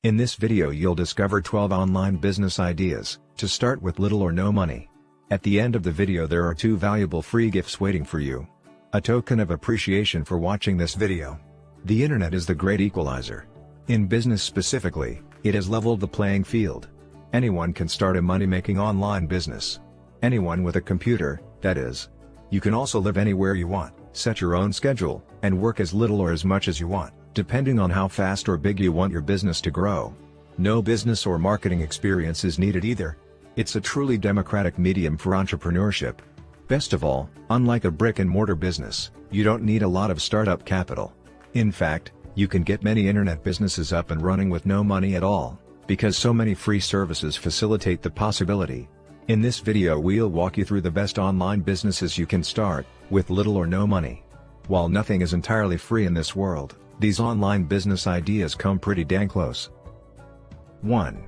In this video you'll discover 12 online business ideas to start with little or no money. At the end of the video there are 2 valuable free gifts waiting for you. A token of appreciation for watching this video. The internet is the great equalizer. In business specifically, it has leveled the playing field. Anyone can start a money-making online business. Anyone with a computer, that is. You can also live anywhere you want, set your own schedule, and work as little or as much as you want, depending on how fast or big you want your business to grow. No business or marketing experience is needed either. It's a truly democratic medium for entrepreneurship. Best of all, unlike a brick-and-mortar business, you don't need a lot of startup capital. In fact, you can get many internet businesses up and running with no money at all, because so many free services facilitate the possibility. In this video we'll walk you through the best online businesses you can start, with little or no money. While nothing is entirely free in this world, these online business ideas come pretty dang close. 1.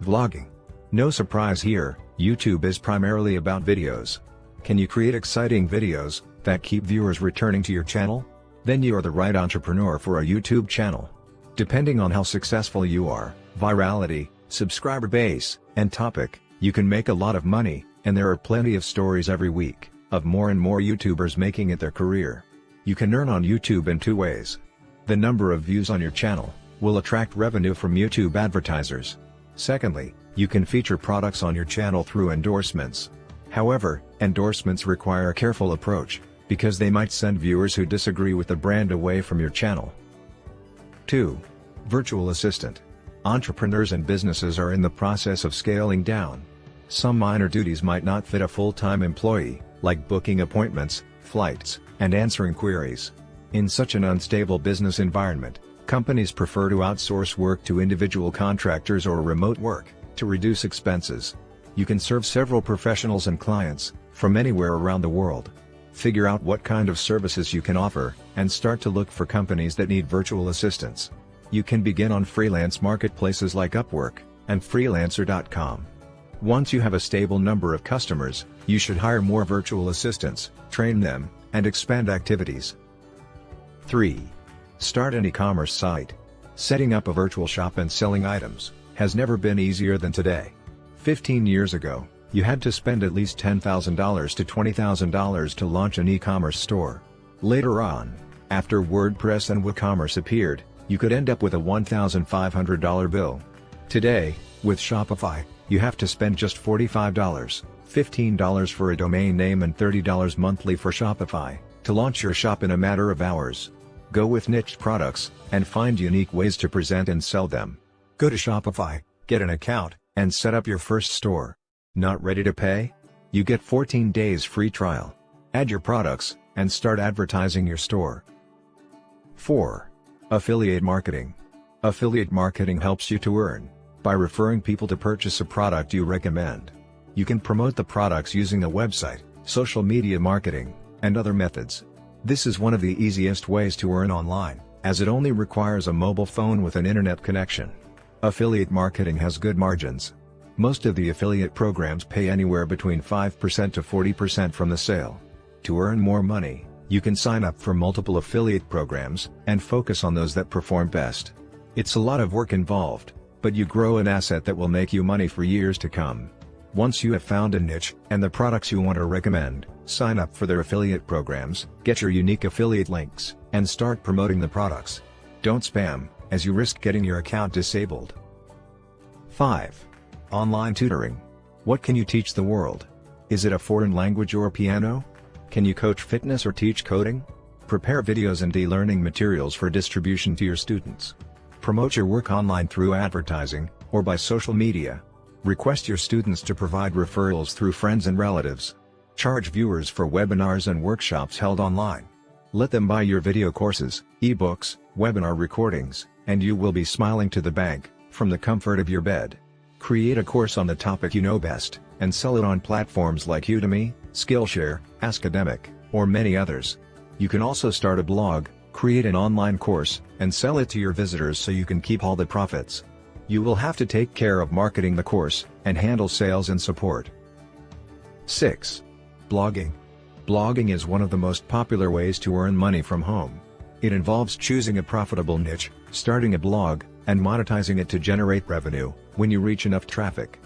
Vlogging. No surprise here, YouTube is primarily about videos. Can you create exciting videos that keep viewers returning to your channel? Then you are the right entrepreneur for a YouTube channel. Depending on how successful you are, virality, subscriber base, and topic, you can make a lot of money, and there are plenty of stories every week of more and more YouTubers making it their career. You can earn on YouTube in 2 ways. The number of views on your channel will attract revenue from YouTube advertisers. Secondly, you can feature products on your channel through endorsements. However, endorsements require a careful approach, because they might send viewers who disagree with the brand away from your channel. 2. Virtual assistant. Entrepreneurs and businesses are in the process of scaling down. Some minor duties might not fit a full-time employee, like booking appointments, flights, and answering queries. In such an unstable business environment, companies prefer to outsource work to individual contractors or remote work, to reduce expenses. You can serve several professionals and clients, from anywhere around the world. Figure out what kind of services you can offer, and start to look for companies that need virtual assistants. You can begin on freelance marketplaces like Upwork, and Freelancer.com. Once you have a stable number of customers, you should hire more virtual assistants, train them, and expand activities. 3. Start an e-commerce site. Setting up a virtual shop and selling items has never been easier than today. 15 years ago, you had to spend at least $10,000 to $20,000 to launch an e-commerce store. Later on, after WordPress and WooCommerce appeared, you could end up with a $1,500 bill. Today, with Shopify, you have to spend just $45, $15 for a domain name and $30 monthly for Shopify, to launch your shop in a matter of hours. Go with niche products, and find unique ways to present and sell them. Go to Shopify, get an account, and set up your first store. Not ready to pay? You get 14 days free trial. Add your products, and start advertising your store. 4. Affiliate marketing. Affiliate marketing helps you to earn by referring people to purchase a product you recommend. You can promote the products using a website, social media marketing, and other methods. This is one of the easiest ways to earn online, as it only requires a mobile phone with an internet connection. Affiliate marketing has good margins. Most of the affiliate programs pay anywhere between 5% to 40% from the sale. To earn more money, you can sign up for multiple affiliate programs, and focus on those that perform best. It's a lot of work involved, but you grow an asset that will make you money for years to come. Once you have found a niche, and the products you want to recommend, sign up for their affiliate programs, get your unique affiliate links, and start promoting the products. Don't spam, as you risk getting your account disabled. 5. Online tutoring. What can you teach the world? Is it a foreign language or piano? Can you coach fitness or teach coding? Prepare videos and e-learning materials for distribution to your students. Promote your work online through advertising, or by social media. Request your students to provide referrals through friends and relatives. Charge viewers for webinars and workshops held online. Let them buy your video courses, ebooks, webinar recordings, and you will be smiling to the bank, from the comfort of your bed. Create a course on the topic you know best, and sell it on platforms like Udemy, Skillshare, Askademic, or many others. You can also start a blog, create an online course, and sell it to your visitors so you can keep all the profits. You will have to take care of marketing the course, and handle sales and support. 6. Blogging. Blogging is one of the most popular ways to earn money from home. It involves choosing a profitable niche, starting a blog, and monetizing it to generate revenue when you reach enough traffic.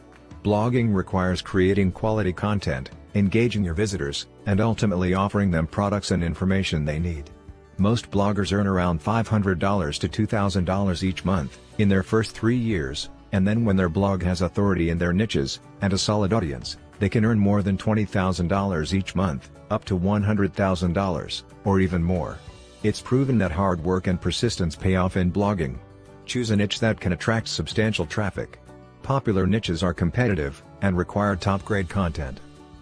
Blogging requires creating quality content, engaging your visitors, and ultimately offering them products and information they need. Most bloggers earn around $500 to $2,000 each month in their first 3 years, and then when their blog has authority in their niches and a solid audience, they can earn more than $20,000 each month, up to $100,000, or even more. It's proven that hard work and persistence pay off in blogging. Choose a niche that can attract substantial traffic. Popular niches are competitive and require top-grade content.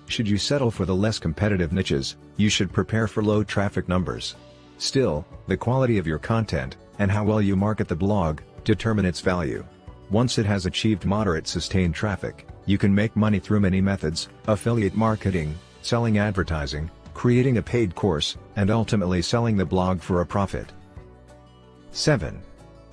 Should you settle for the less competitive niches, you should prepare for low traffic numbers. Still, the quality of your content, and how well you market the blog, determine its value. Once it has achieved moderate sustained traffic, you can make money through many methods: affiliate marketing, selling advertising, creating a paid course, and ultimately selling the blog for a profit. 7.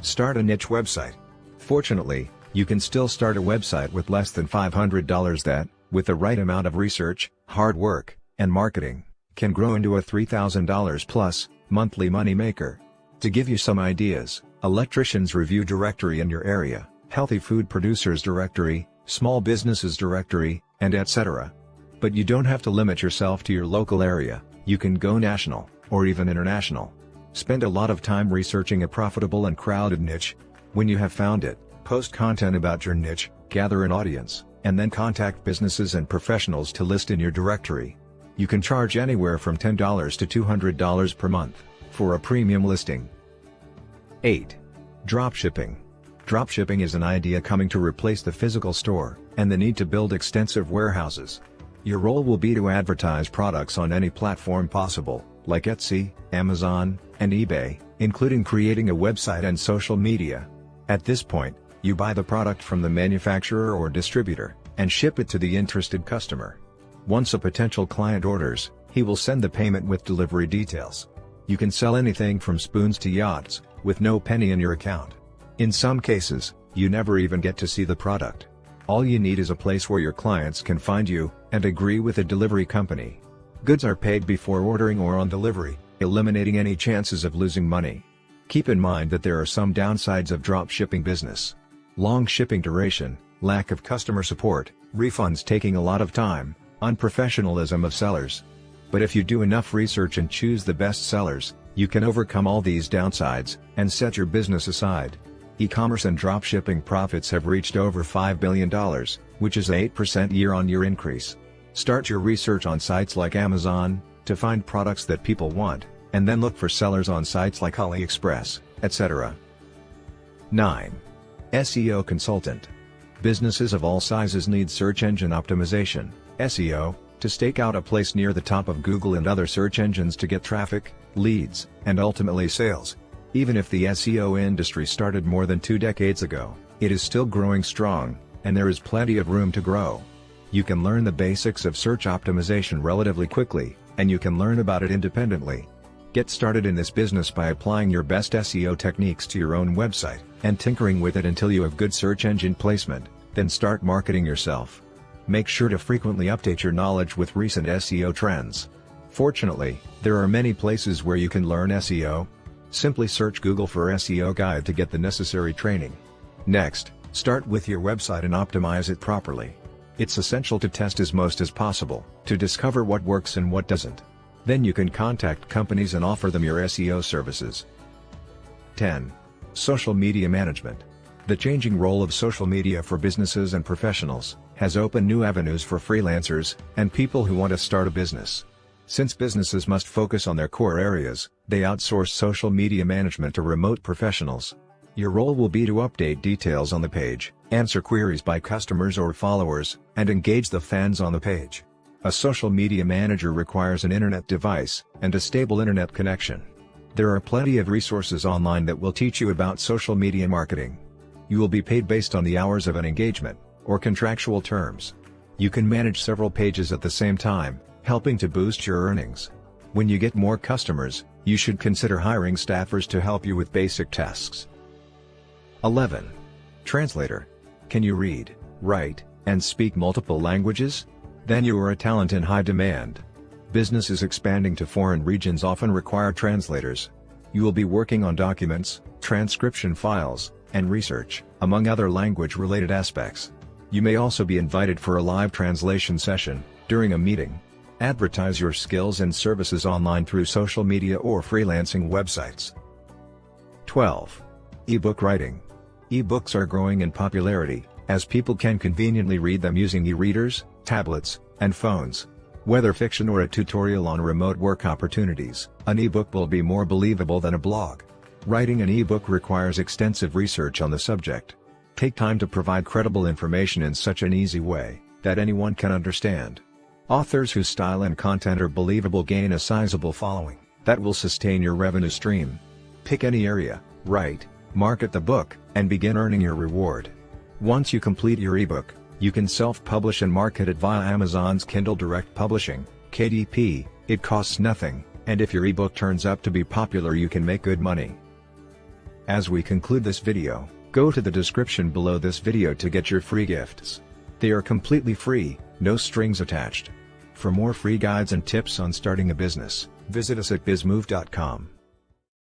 Start a niche website. Fortunately, you can still start a website with less than $500 that, with the right amount of research, hard work, and marketing, can grow into a $3,000 plus monthly money maker. To give you some ideas: electricians review directory in your area, healthy food producers directory, small businesses directory, and etc. But you don't have to limit yourself to your local area. You can go national, or even international. Spend a lot of time researching a profitable and crowded niche. When you have found it, post content about your niche, gather an audience, and then contact businesses and professionals to list in your directory. You can charge anywhere from $10 to $200 per month for a premium listing. 8. Dropshipping. Dropshipping is an idea coming to replace the physical store and the need to build extensive warehouses. Your role will be to advertise products on any platform possible, like Etsy, Amazon, and eBay, including creating a website and social media. At this point, you buy the product from the manufacturer or distributor, and ship it to the interested customer. Once a potential client orders, he will send the payment with delivery details. You can sell anything from spoons to yachts, with no penny in your account. In some cases, you never even get to see the product. All you need is a place where your clients can find you, and agree with a delivery company. Goods are paid before ordering or on delivery, eliminating any chances of losing money. Keep in mind that there are some downsides of drop shipping business. Long shipping duration, lack of customer support, refunds taking a lot of time, unprofessionalism of sellers. But if you do enough research and choose the best sellers, you can overcome all these downsides, and set your business aside. E-commerce and dropshipping profits have reached over $5 billion, which is an 8% year-on-year increase. Start your research on sites like Amazon, to find products that people want, and then look for sellers on sites like AliExpress, etc. 9. SEO consultant. Businesses of all sizes need search engine optimization, SEO, to stake out a place near the top of Google and other search engines to get traffic, leads, and ultimately sales. Even if the SEO industry started more than 2 decades ago, it is still growing strong, and there is plenty of room to grow. You can learn the basics of search optimization relatively quickly, and you can learn about it independently. Get started in this business by applying your best SEO techniques to your own website, and tinkering with it until you have good search engine placement, then start marketing yourself. Make sure to frequently update your knowledge with recent SEO trends. Fortunately, there are many places where you can learn SEO. Simply search Google for SEO guide to get the necessary training. Next, start with your website and optimize it properly. It's essential to test as much as possible, to discover what works and what doesn't. Then you can contact companies and offer them your SEO services. 10. Social media management. The changing role of social media for businesses and professionals has opened new avenues for freelancers and people who want to start a business. Since businesses must focus on their core areas, they outsource social media management to remote professionals. Your role will be to update details on the page, answer queries by customers or followers, and engage the fans on the page. A social media manager requires an internet device and a stable internet connection. There are plenty of resources online that will teach you about social media marketing. You will be paid based on the hours of an engagement, or contractual terms. You can manage several pages at the same time, helping to boost your earnings. When you get more customers, you should consider hiring staffers to help you with basic tasks. 11. Translator. Can you read, write, and speak multiple languages? Then you are a talent in high demand. Businesses expanding to foreign regions often require translators. You will be working on documents, transcription files, and research, among other language-related aspects. You may also be invited for a live translation session during a meeting. Advertise your skills and services online through social media or freelancing websites. 12. Ebook writing. Ebooks are growing in popularity, as people can conveniently read them using e-readers, tablets, and phones. Whether fiction or a tutorial on remote work opportunities, an ebook will be more believable than a blog. Writing an ebook requires extensive research on the subject. Take time to provide credible information in such an easy way that anyone can understand. Authors whose style and content are believable gain a sizable following that will sustain your revenue stream. Pick any area, write, market the book, and begin earning your reward. Once you complete your ebook, you can self-publish and market it via Amazon's Kindle Direct Publishing, KDP. It costs nothing, and if your ebook turns up to be popular, you can make good money. As we conclude this video, go to the description below this video to get your free gifts. They are completely free, no strings attached. For more free guides and tips on starting a business, visit us at bizmove.com.